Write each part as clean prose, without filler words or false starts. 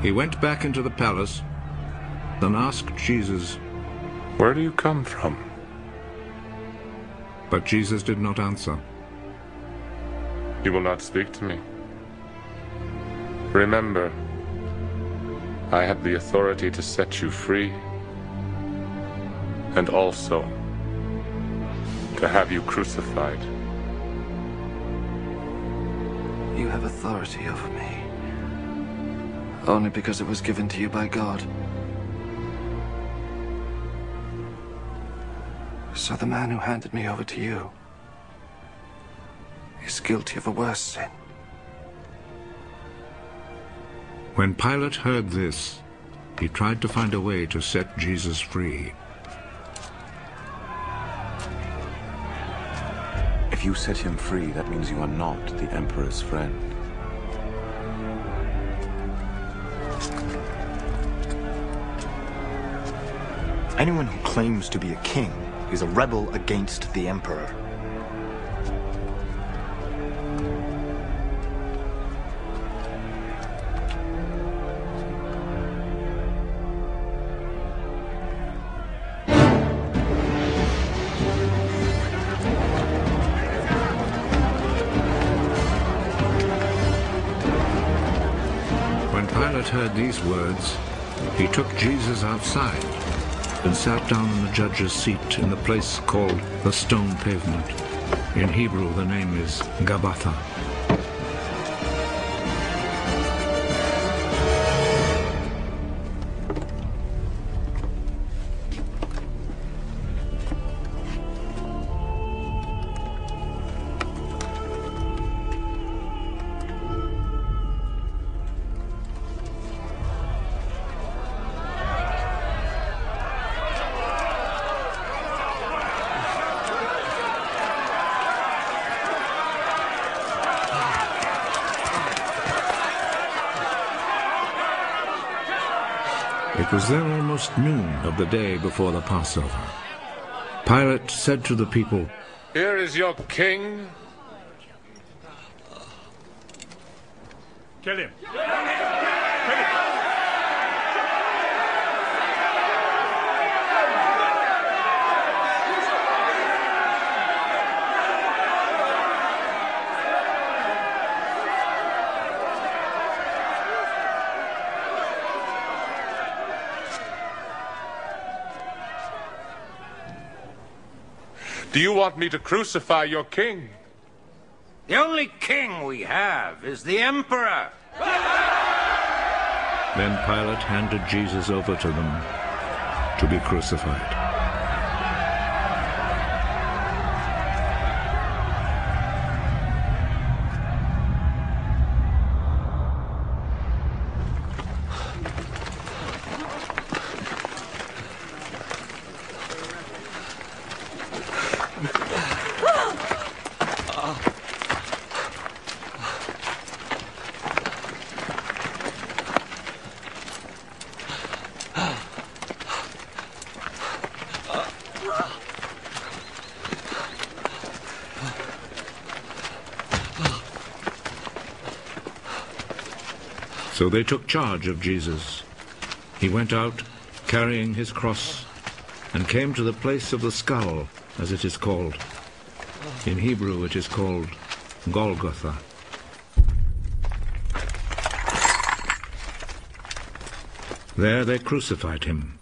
He went back into the palace and asked Jesus, "Where do you come from?" But Jesus did not answer. "You will not speak to me? Remember, I have the authority to set you free, and also to have you crucified." You have authority over me, only because it was given to you by God. So the man who handed me over to you is guilty of a worse sin. When Pilate heard this, he tried to find a way to set Jesus free. If you set him free, that means you are not the Emperor's friend. Anyone who claims to be a king is a rebel against the Emperor. When Pilate heard these words, he took Jesus outside and sat down on the judge's seat in the place called the Stone Pavement. In Hebrew, the name is Gabbatha. It was then almost noon of the day before the Passover. Pilate said to the people, "Here is your king." Kill him. Do you want me to crucify your king? The only king we have is the Emperor. Then Pilate handed Jesus over to them to be crucified. So they took charge of Jesus. He went out, carrying his cross, and came to the place of the skull, as it is called. In Hebrew it is called Golgotha. There they crucified him,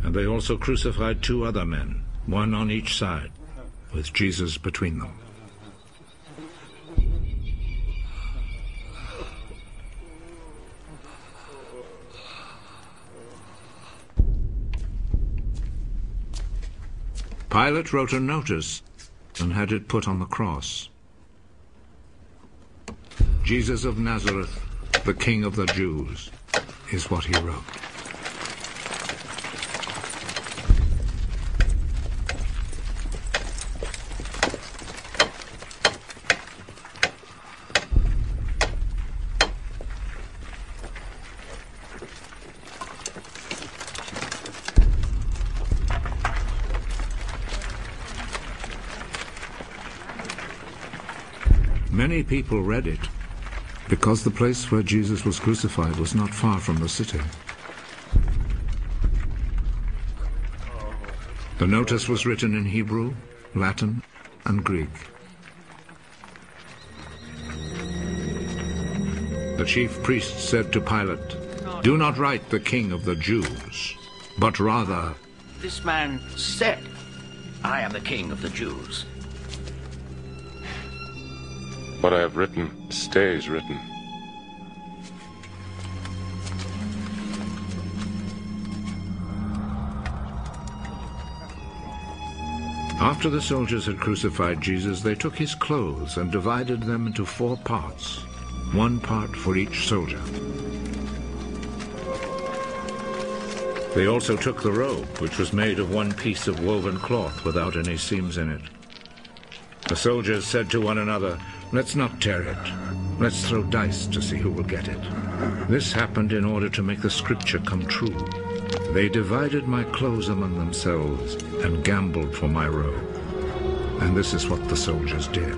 and they also crucified 2 other men, one on each side, with Jesus between them. Pilate wrote a notice and had it put on the cross. Jesus of Nazareth, the King of the Jews, is what he wrote. Many people read it because the place where Jesus was crucified was not far from the city. The notice was written in Hebrew, Latin, and Greek. The chief priest said to Pilate, "Do not write the King of the Jews, but rather..." This man said, "I am the king of the Jews." What I have written stays written. After the soldiers had crucified Jesus, they took his clothes and divided them into 4 parts, 1 part for each soldier. They also took the robe, which was made of 1 piece of woven cloth without any seams in it. The soldiers said to one another, "Let's not tear it. Let's throw dice to see who will get it." This happened in order to make the scripture come true. They divided my clothes among themselves and gambled for my robe. And this is what the soldiers did.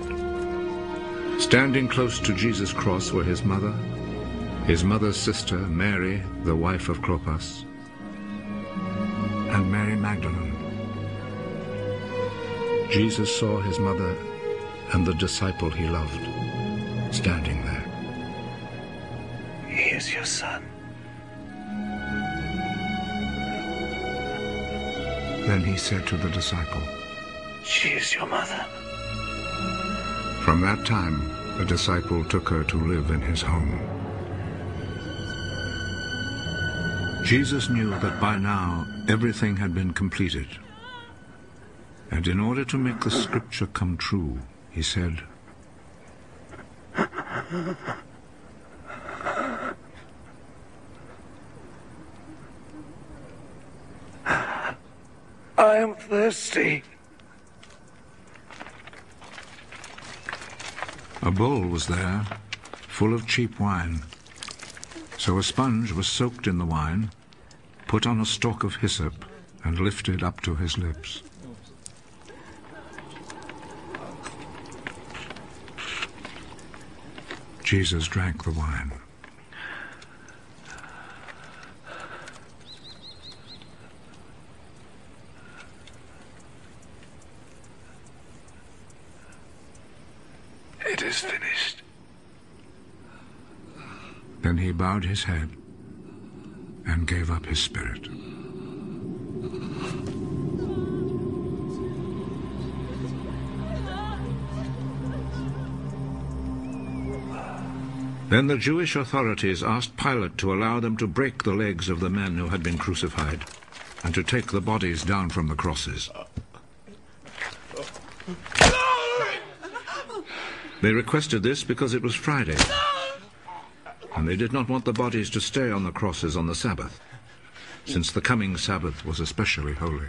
Standing close to Jesus' cross were his mother's sister, Mary, the wife of Clopas, and Mary Magdalene. Jesus saw his mother and the disciple he loved standing there. He is your son. Then he said to the disciple, She is your mother. From that time, the disciple took her to live in his home. Jesus knew that by now everything had been completed. And in order to make the scripture come true, he said, I am thirsty. A bowl was there, full of cheap wine. So a sponge was soaked in the wine, put on a stalk of hyssop, and lifted up to his lips. Jesus drank the wine. It is finished. Then he bowed his head and gave up his spirit. Then the Jewish authorities asked Pilate to allow them to break the legs of the men who had been crucified and to take the bodies down from the crosses. They requested this because it was Friday, and they did not want the bodies to stay on the crosses on the Sabbath, since the coming Sabbath was especially holy.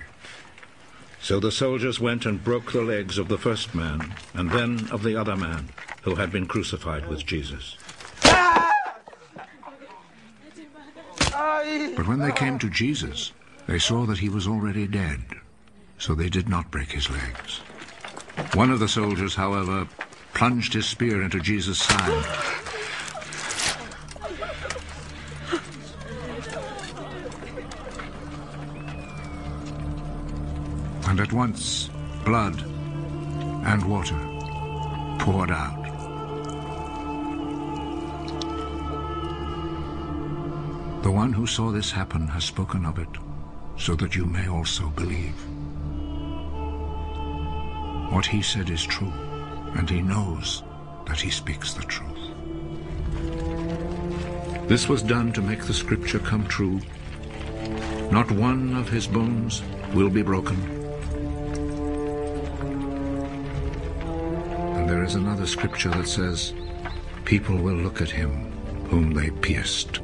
So the soldiers went and broke the legs of the first man, and then of the other man, who had been crucified with Jesus. But when they came to Jesus, they saw that he was already dead, so they did not break his legs. One of the soldiers, however, plunged his spear into Jesus' side. And at once, blood and water poured out. The one who saw this happen has spoken of it, so that you may also believe. What he said is true, and he knows that he speaks the truth. This was done to make the scripture come true. Not one of his bones will be broken. And there is another scripture that says, people will look at him whom they pierced.